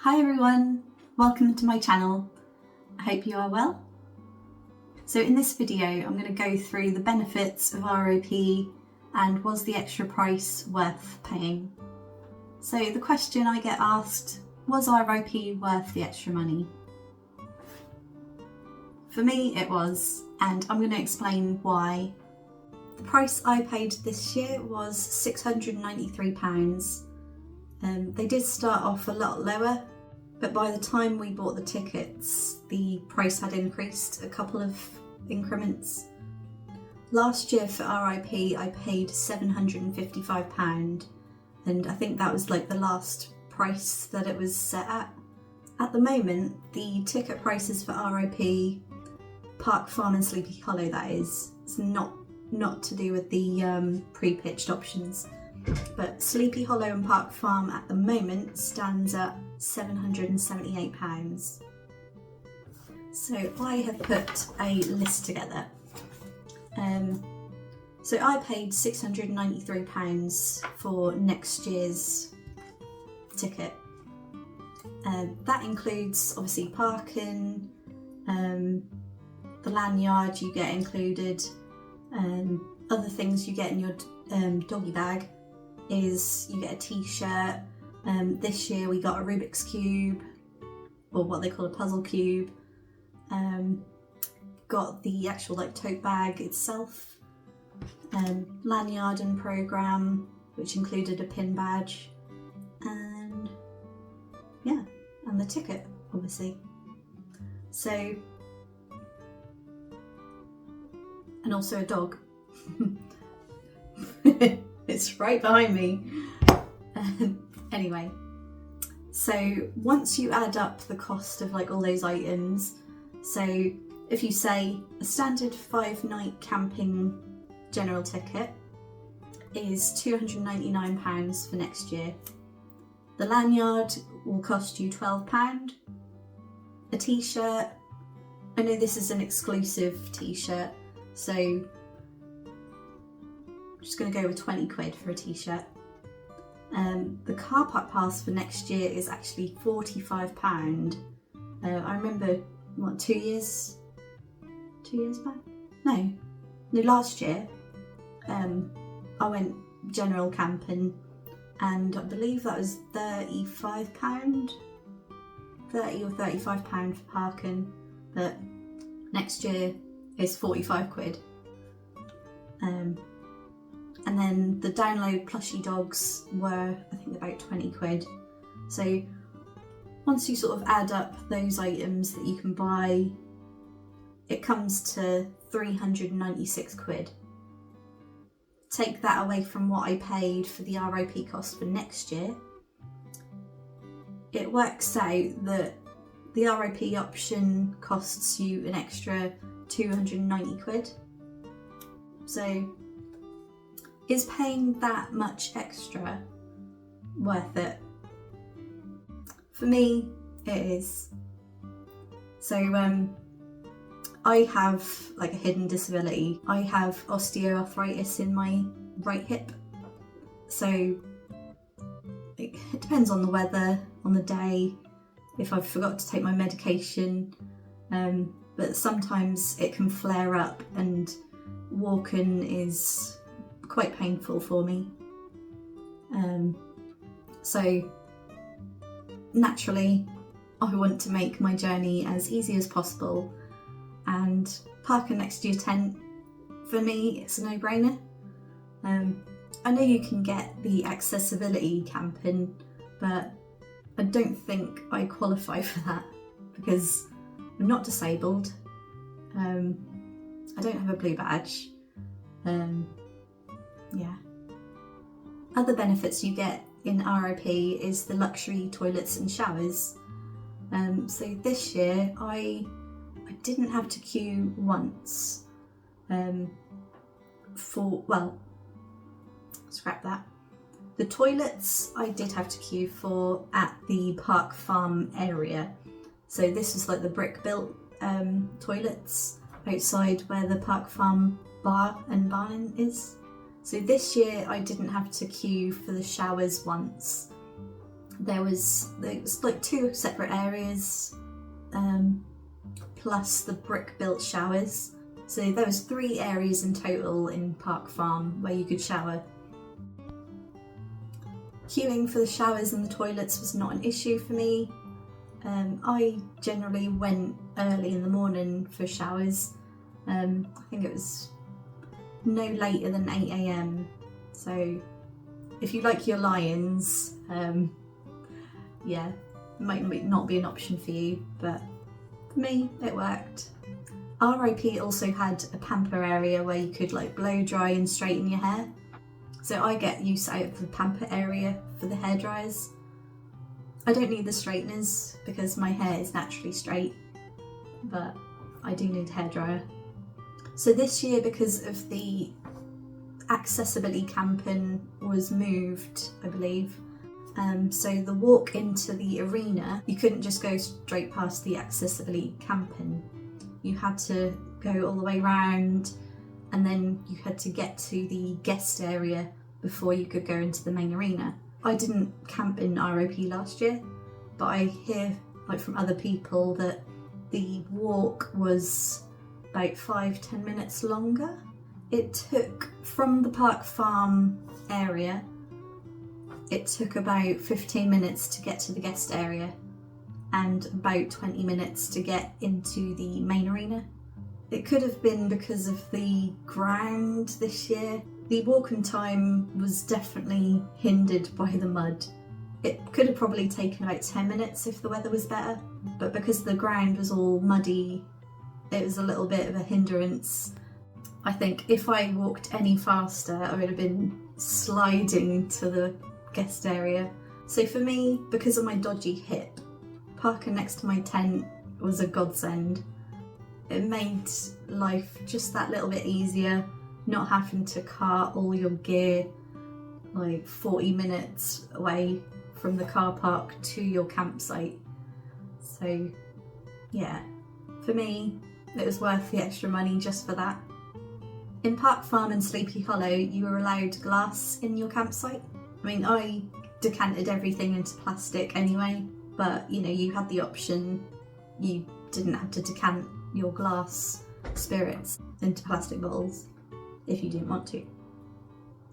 Hi everyone, welcome to my channel. I hope you are well. So in this video I'm going to go through the benefits of ROP and was the extra price worth paying. So the question I get asked, was ROP worth the extra money? For me it was, and I'm going to explain why. The price I paid this year was £693. They did start off a lot lower, but by the time we bought the tickets, the price had increased a couple of increments. Last year for RIP, I paid £755, and I think that was like the last price that it was set at. At the moment, the ticket prices for RIP, Park Farm and Sleepy Hollow that is, it's not to do with the pre-pitched options. But Sleepy Hollow and Park Farm at the moment stands at £778. So I have put a list together. So I paid £693 for next year's ticket. That includes obviously parking, the lanyard you get included, other things you get in your doggy bag is you get a t-shirt. This year we got a Rubik's Cube, or what they call a puzzle cube. Got the actual like tote bag itself, lanyard and program, which included a pin badge, and yeah, and the ticket obviously. So, and also a dog. It's right behind me. Anyway, so once you add up the cost of like all those items, so if you say a standard 5-night camping general ticket is £299 for next year. The lanyard will cost you £12. A t-shirt, I know this is an exclusive t-shirt, so I'm just going to go with 20 quid for a t-shirt. The car park pass for next year is actually £45. I remember, what, 2 years back? No, last year I went general camping and I believe that was £35, 30 or £35 for parking, but next year is 45 quid. And then the download plushie dogs were, I think, about 20 quid. So once you sort of add up those items that you can buy, it comes to 396 quid. Take that away from what I paid for the ROP cost for next year. It works out that the ROP option costs you an extra 290 quid. So is paying that much extra worth it? For me, it is. So I have like a hidden disability. I have osteoarthritis in my right hip. So it depends on the weather, on the day, if I've forgot to take my medication. But sometimes it can flare up and walking is quite painful for me. So naturally I want to make my journey as easy as possible, and parking next to your tent, for me it's a no-brainer. I know you can get the accessibility camping, but I don't think I qualify for that because I'm not disabled. I don't have a blue badge. Yeah. Other benefits you get in ROP is the luxury toilets and showers. So this year I didn't have to queue once. Scrap that. The toilets I did have to queue for at the Park Farm area. So this was like the brick built toilets outside where the Park Farm bar and barn is. So this year I didn't have to queue for the showers once. There was like 2 separate areas, plus the brick-built showers. So there was 3 areas in total in Park Farm where you could shower. Queuing for the showers and the toilets was not an issue for me. I generally went early in the morning for showers. I think it was no later than 8 AM. So if you like your lions, yeah, it might not be an option for you, but for me, it worked. RIP also had a pamper area where you could like blow dry and straighten your hair. So I get use out of the pamper area for the hairdryers. I don't need the straighteners because my hair is naturally straight, but I do need a hairdryer. So this year, because of the accessibility campaign was moved, I believe. So the walk into the arena, you couldn't just go straight past the accessibility campaign. You had to go all the way round, and then you had to get to the guest area before you could go into the main arena. I didn't camp in RIP last year, but I hear like from other people that the walk was about 5-10 minutes longer. It took, from the Park Farm area, it took about 15 minutes to get to the guest area and about 20 minutes to get into the main arena. It could have been because of the ground this year. The walking time was definitely hindered by the mud. It could have probably taken about 10 minutes if the weather was better, but because the ground was all muddy, it was a little bit of a hindrance. I think if I walked any faster, I would have been sliding to the guest area. So for me, because of my dodgy hip, parking next to my tent was a godsend. It made life just that little bit easier, not having to cart all your gear like 40 minutes away from the car park to your campsite. So yeah, for me, it was worth the extra money just for that. In Park Farm and Sleepy Hollow, you were allowed glass in your campsite. I mean, I decanted everything into plastic anyway, but you know, you had the option. You didn't have to decant your glass spirits into plastic bottles if you didn't want to.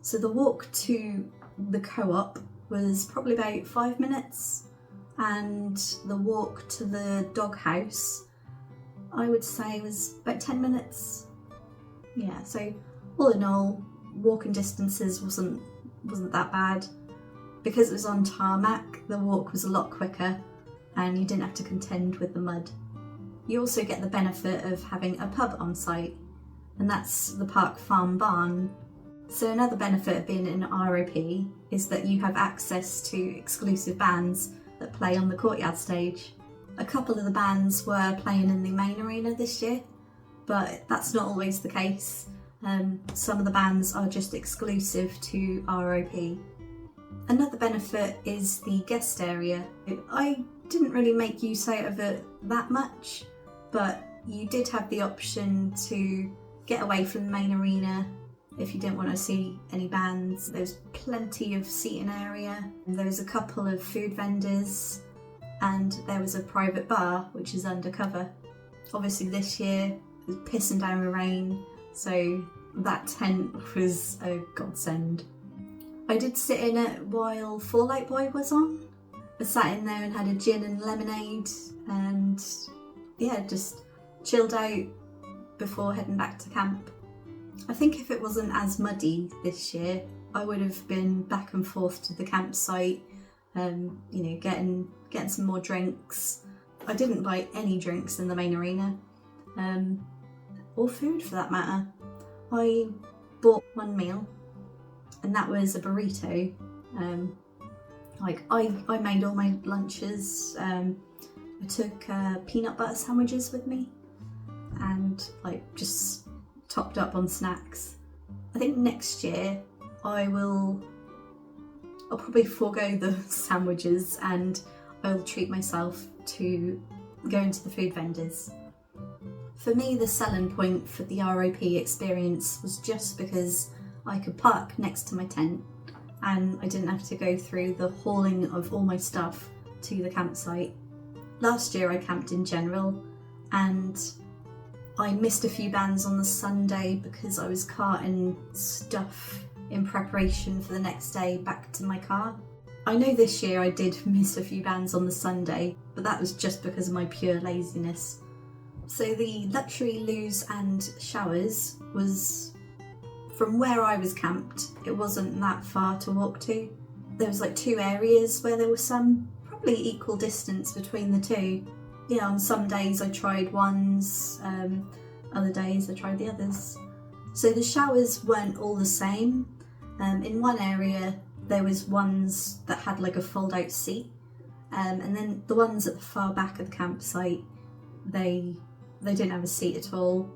So the walk to the co-op was probably about 5 minutes, and the walk to the doghouse, I would say, was about 10 minutes. Yeah, so all in all, walking distances wasn't that bad. Because it was on tarmac, the walk was a lot quicker and you didn't have to contend with the mud. You also get the benefit of having a pub on site, and that's the Park Farm Barn. So another benefit of being in RIP is that you have access to exclusive bands that play on the courtyard stage. A couple of the bands were playing in the main arena this year, but that's not always the case. Some of the bands are just exclusive to RIP. Another benefit is the guest area. I didn't really make use out of it that much, but you did have the option to get away from the main arena if you didn't want to see any bands. There was plenty of seating area, there was a couple of food vendors, and there was a private bar which is undercover. Obviously this year it was pissing down with rain, so that tent was a godsend. I did sit in it while Fall Out Boy was on. I sat in there and had a gin and lemonade and yeah, just chilled out before heading back to camp. I think if it wasn't as muddy this year, I would have been back and forth to the campsite, you know, getting some more drinks. I didn't buy any drinks in the main arena, or food for that matter. I bought one meal, and that was a burrito. I made all my lunches. I took peanut butter sandwiches with me, and just topped up on snacks. I think next year I'll probably forego the sandwiches and I'll treat myself to going to the food vendors. For me, the selling point for the RIP experience was just because I could park next to my tent and I didn't have to go through the hauling of all my stuff to the campsite. Last year I camped in General and I missed a few bands on the Sunday because I was carting stuff in preparation for the next day back to my car. I know this year I did miss a few bands on the Sunday, but that was just because of my pure laziness. So the luxury loos and showers was, from where I was camped, it wasn't that far to walk to. There was like 2 areas where there was some, probably equal distance between the two. Yeah, on some days I tried ones, other days I tried the others. So the showers weren't all the same. In one area there was ones that had like a fold out seat, and then the ones at the far back of the campsite, they didn't have a seat at all.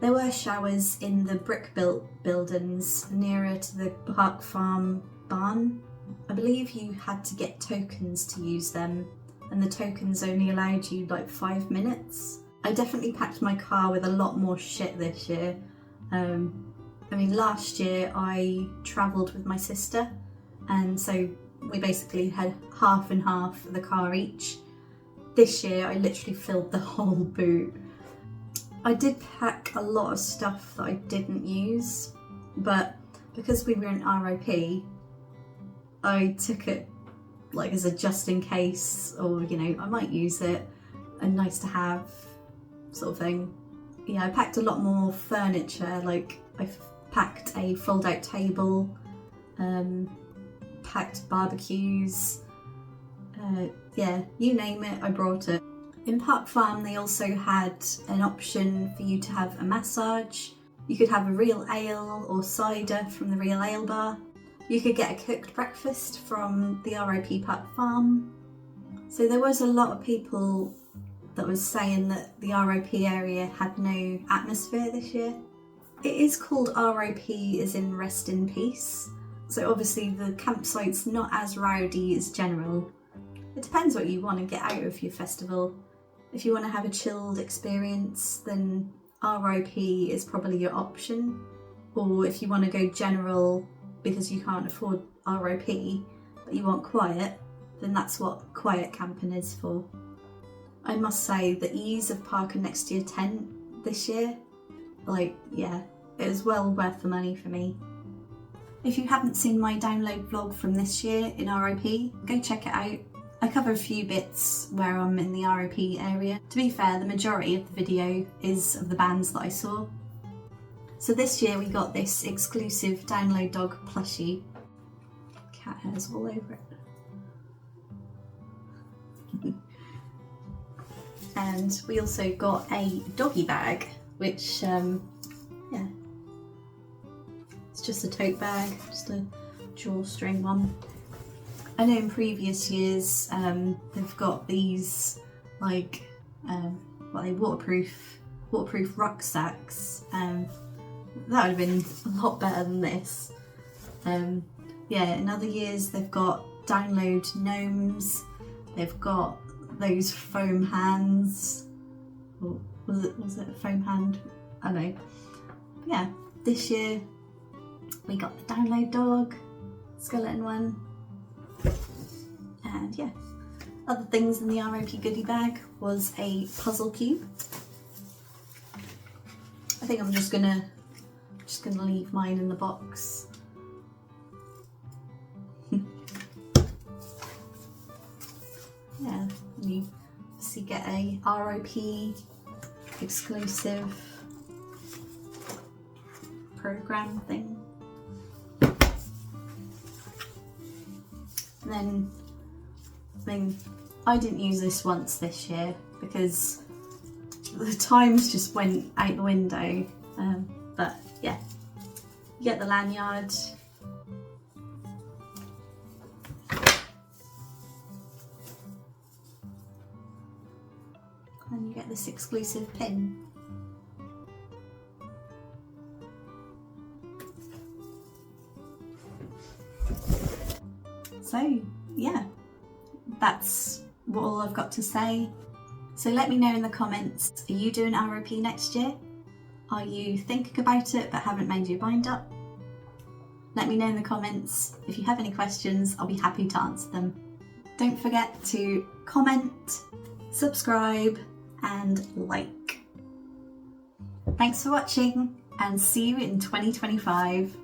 There were showers in the brick built buildings nearer to the Park Farm barn. I believe you had to get tokens to use them, and the tokens only allowed you like 5 minutes. I definitely packed my car with a lot more shit this year. I mean, last year I travelled with my sister, and so we basically had half and half of the car each. This year I literally filled the whole boot. I did pack a lot of stuff that I didn't use, but because we were in RIP, I took it like as a just in case, or you know, I might use it, a nice to have sort of thing. Yeah, I packed a lot more furniture, like I packed a fold out table, packed barbecues, yeah, you name it, I brought it. In Park Farm they also had an option for you to have a massage. You could have a real ale or cider from the real ale bar. You could get a cooked breakfast from the RIP Park Farm. So there was a lot of people that was saying that the RIP area had no atmosphere this year. It is called RIP as in rest in peace. So obviously the campsite's not as rowdy as General. It depends what you want to get out of your festival. If you want to have a chilled experience, then RIP is probably your option. Or if you want to go General because you can't afford RIP, but you want quiet, then that's what quiet camping is for. I must say the ease of parking next to your tent this year, like, yeah, it was well worth the money for me. If you haven't seen my download vlog from this year in RIP, go check it out. I cover a few bits where I'm in the RIP area. To be fair, the majority of the video is of the bands that I saw. So this year we got this exclusive Download Dog plushie. Cat hairs all over it. And we also got a doggy bag, which, yeah, it's just a tote bag, just a drawstring one. I know in previous years they've got these like waterproof rucksacks. That would have been a lot better than this. Yeah, in other years they've got Download gnomes. They've got those foam hands. Or was it a foam hand? I don't know. But yeah, this year we got the Download Dog skeleton one. And yeah, other things in the RIP goodie bag was a puzzle cube. I think I'm just gonna leave mine in the box. Yeah, you obviously get a RIP exclusive program thing. And then, I mean, I didn't use this once this year because the times just went out the window. But yeah, you get the lanyard. And you get this exclusive pin. So yeah, that's all I've got to say. So let me know in the comments, are you doing RIP next year? Are you thinking about it but haven't made your mind up? Let me know in the comments. If you have any questions, I'll be happy to answer them. Don't forget to comment, subscribe, and like. Thanks for watching, and see you in 2025.